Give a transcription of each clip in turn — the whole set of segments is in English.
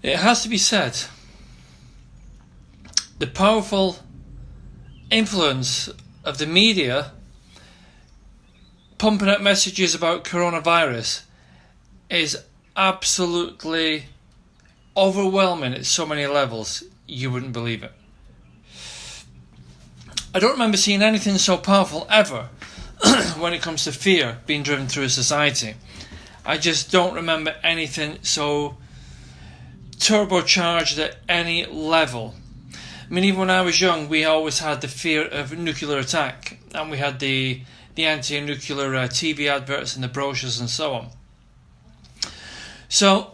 It has to be said, the powerful influence of the media pumping out messages about coronavirus is absolutely overwhelming at so many levels, you wouldn't believe it. I don't remember seeing anything so powerful ever when it comes to fear being driven through a society. I just don't remember anything so turbocharged at any level. I mean, even when I was young, we always had the fear of nuclear attack, and we had the anti-nuclear TV adverts and the brochures and so on. So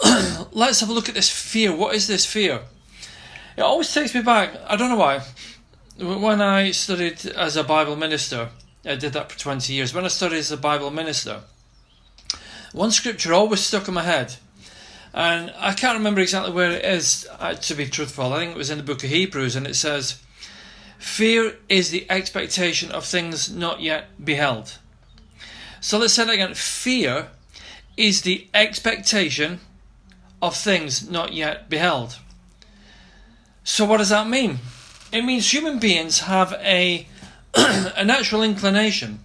let's have a look at this fear. What is this fear? It always takes me back, I don't know why, when I studied as a Bible minister. I did that for 20 years. When I studied as a Bible minister, one scripture always stuck in my head. And I can't remember exactly where it is, to be truthful. I think it was in the book of Hebrews, and it says, "Fear is the expectation of things not yet beheld." So let's say that again. Fear is the expectation of things not yet beheld. So what does that mean? It means human beings have a natural inclination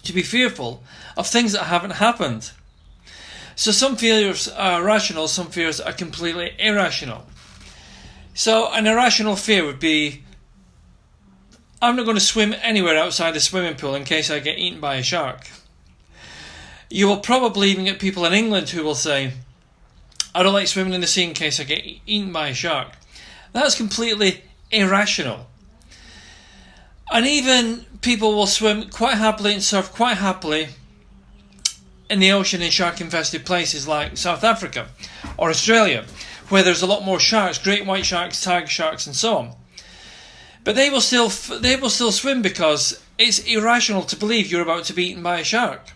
to be fearful of things that haven't happened. So some fears are rational, some fears are completely irrational. So an irrational fear would be, I'm not going to swim anywhere outside a swimming pool in case I get eaten by a shark. You will probably even get people in England who will say, I don't like swimming in the sea in case I get eaten by a shark. That's completely irrational. And even people will swim quite happily and surf quite happily in the ocean in shark-infested places like South Africa or Australia, where there's a lot more sharks, great white sharks, tiger sharks, and so on. But they will still swim because it's irrational to believe you're about to be eaten by a shark.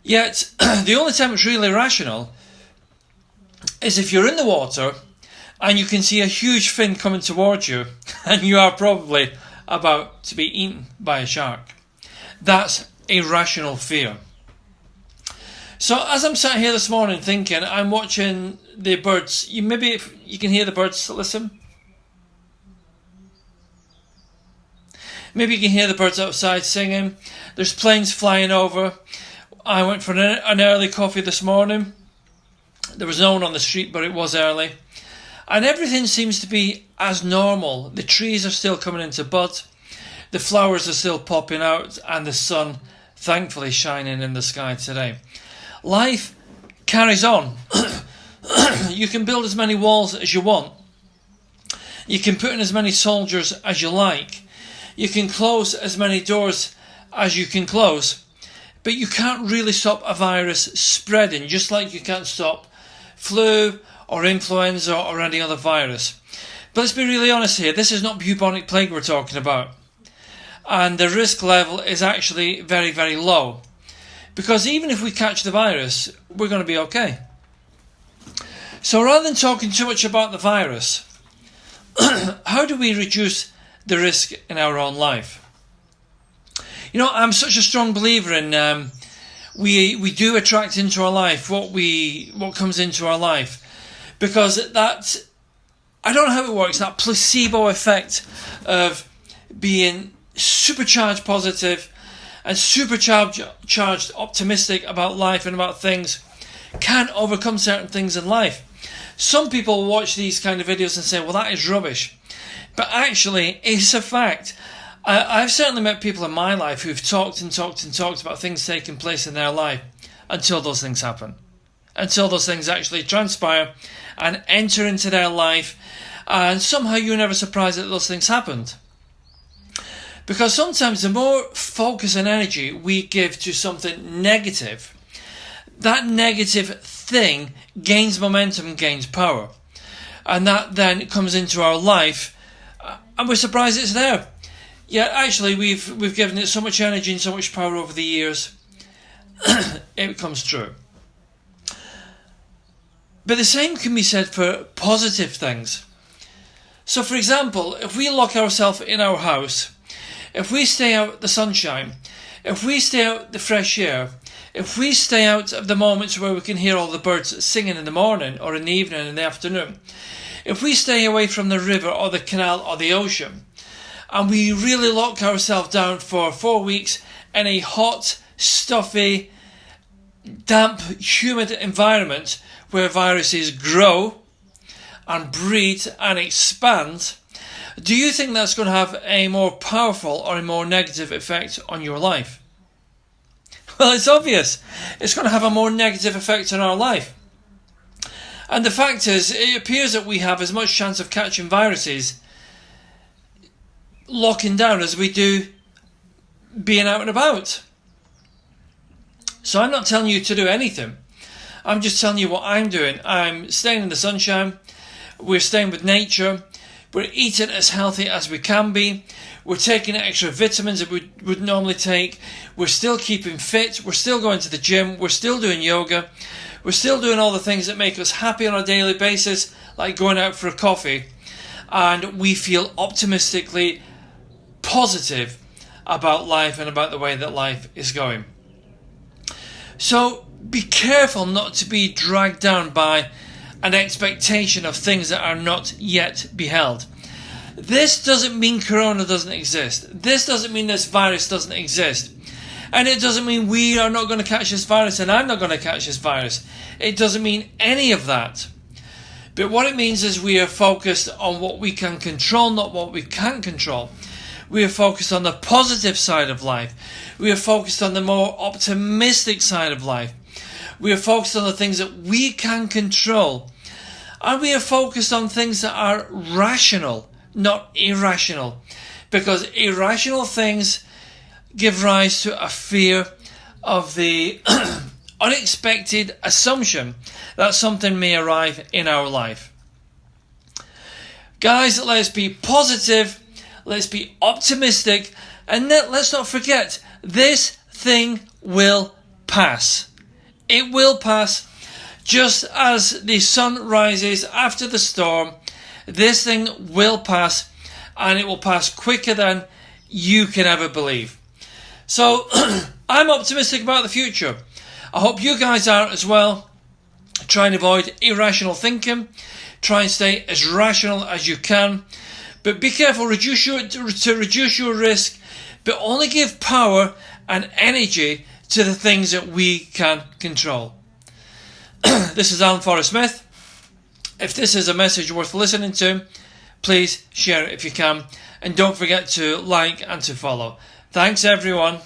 Yet the only time it's really rational is if you're in the water and you can see a huge fin coming towards you, and you are probably about to be eaten by a shark. That's irrational fear. So as I'm sat here this morning thinking, I'm watching the birds. Maybe if you can hear the birds, listen. Maybe you can hear the birds outside singing. There's planes flying over. I went for an early coffee this morning. There was no one on the street, but it was early. And everything seems to be as normal. The trees are still coming into bud. The flowers are still popping out. And the sun, thankfully, shining in the sky today. Life carries on. You can build as many walls as you want. You can put in as many soldiers as you like. You can close as many doors as you can close. But you can't really stop a virus spreading, just like you can't stop flu or influenza or any other virus. But let's be really honest here, this is not bubonic plague we're talking about. And the risk level is actually very, very low. Because even if we catch the virus, we're going to be okay. So rather than talking too much about the virus, how do we reduce the risk in our own life? You know, I'm such a strong believer in we do attract into our life what comes into our life, because that, I don't know how it works, that placebo effect of being supercharged positive and supercharged optimistic about life and about things can overcome certain things in life. Some people watch these kind of videos and say, well, that is rubbish. But actually, it's a fact. I've certainly met people in my life who've talked about things taking place in their life until those things happen. Until those things actually transpire and enter into their life. And somehow you're never surprised that those things happened. Because sometimes the more focus and energy we give to something negative, that negative thing gains momentum and gains power. And that then comes into our life and we're surprised it's there. Yet actually we've given it so much energy and so much power over the years, it becomes true. But the same can be said for positive things. So for example, if we lock ourselves in our house, if we stay out the sunshine, if we stay out the fresh air, If we stay out of the moments where we can hear all the birds singing in the morning or in the evening and in the afternoon, if we stay away from the river or the canal or the ocean, and we really lock ourselves down for 4 weeks in a hot, stuffy, damp, humid environment where viruses grow and breed and expand, do you think that's going to have a more powerful or a more negative effect on your life? Well, it's obvious. It's going to have a more negative effect on our life. And the fact is, it appears that we have as much chance of catching viruses locking down as we do being out and about. So I'm not telling you to do anything. I'm just telling you what I'm doing. I'm staying in the sunshine. We're staying with nature. We're eating as healthy as we can be. We're taking extra vitamins that we would normally take. We're still keeping fit. We're still going to the gym. We're still doing yoga. We're still doing all the things that make us happy on a daily basis, like going out for a coffee. And we feel optimistically positive about life and about the way that life is going. So be careful not to be dragged down by an expectation of things that are not yet beheld. This doesn't mean Corona doesn't exist. This doesn't mean this virus doesn't exist. And it doesn't mean we are not going to catch this virus and I'm not going to catch this virus. It doesn't mean any of that. But what it means is we are focused on what we can control, not what we can't control. We are focused on the positive side of life. We are focused on the more optimistic side of life. We are focused on the things that we can control. And we are focused on things that are rational, not irrational. Because irrational things give rise to a fear of the unexpected assumption that something may arrive in our life. Guys, let's be positive, let's be optimistic, and let's not forget, this thing will pass. It will pass. Just as the sun rises after the storm, this thing will pass, and it will pass quicker than you can ever believe. So, I'm optimistic about the future. I hope you guys are as well. Try and avoid irrational thinking. Try and stay as rational as you can. But be careful, reduce your risk, but only give power and energy to the things that we can control. This is Alan Forrest Smith. If this is a message worth listening to, please share it if you can. And don't forget to like and to follow. Thanks everyone.